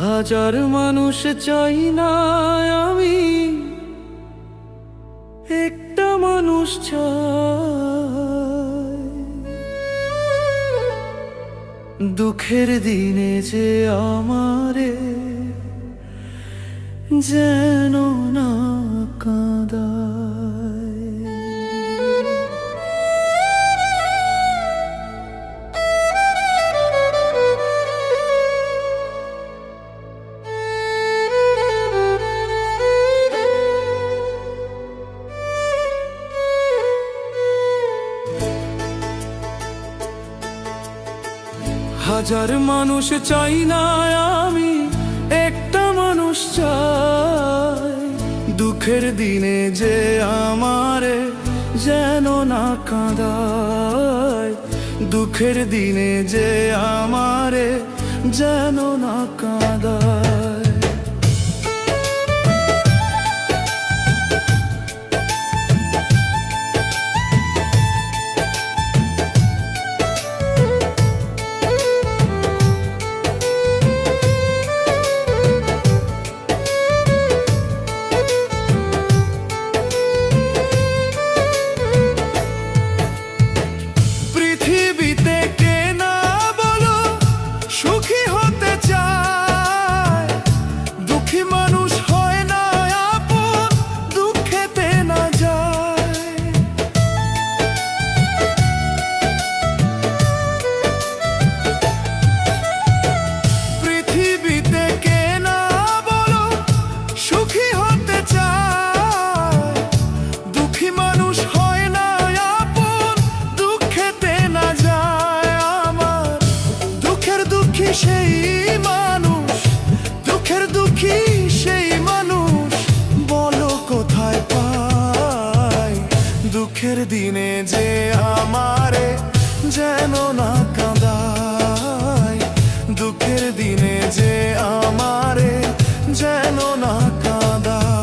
হাজার মানুষ চাই না আমি, একটা মানুষ চাই। দুঃখের দিনে যে আমারে যেন না কাঁদায়। হাজার মানুষ চাই না আমি, একটা মানুষ চাই। দুঃখের দিনে যে আমারে যেন না কাঁদায়। দুঃখের দিনে যে আমারে যেন না কাঁদায়। সেই মানুষ, দুঃখের দুঃখী সেই মানুষ, বলো কোথায় পাই। দুঃখের দিনে যে আমারে যেন না কাঁদায়। দুঃখের দিনে যে আমারে যেন না কাঁদায়।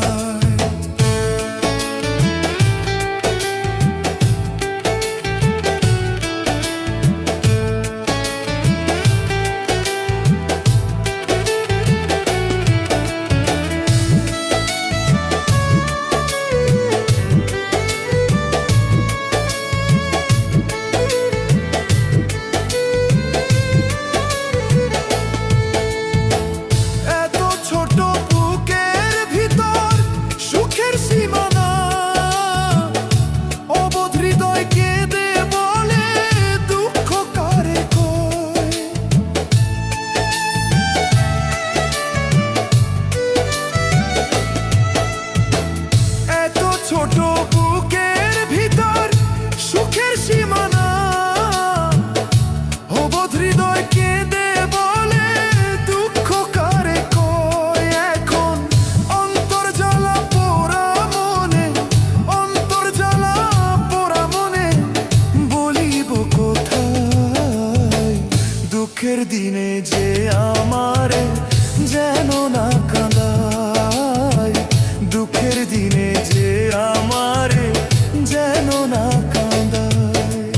ছোট বুকের ভিতর সুখের সীমানা, অবোধ হৃদয় কেঁদে বলে দুঃখ কারে কয়। এখন অন্তর জ্বালা পোড়া মনে, অন্তর জ্বালা পোড়া মনে, বলিব কোথায়। দুঃখের দিনে যে আমারে যেন না কাঁদায়। দুঃখের দিনে যে আমারে যেন না কাঁদায়।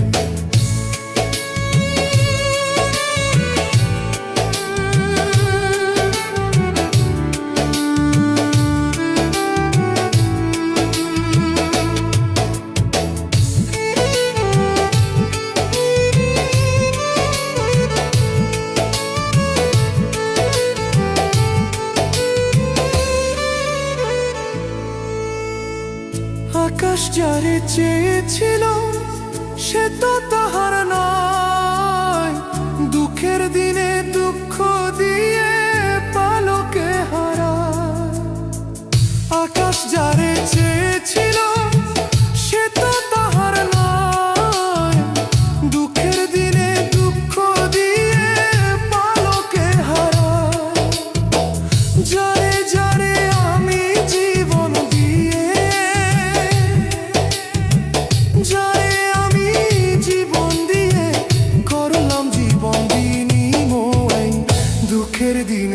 আকাশ যারে চেয়েছিল সে তো তাহার নয়। দুঃখের দিনে দুঃখ দিয়ে পালকে হারায়। আকাশ যারে চেয়েছিল সে তো তাহার নয়। দুঃখের দিনে দুঃখ দিয়ে পালকে হারায়। যারে যারে আমি জীবন দিয়ে, যারে আমি জীবন দিয়ে করলাম জীবন বিনিময়। দুঃখের দিনে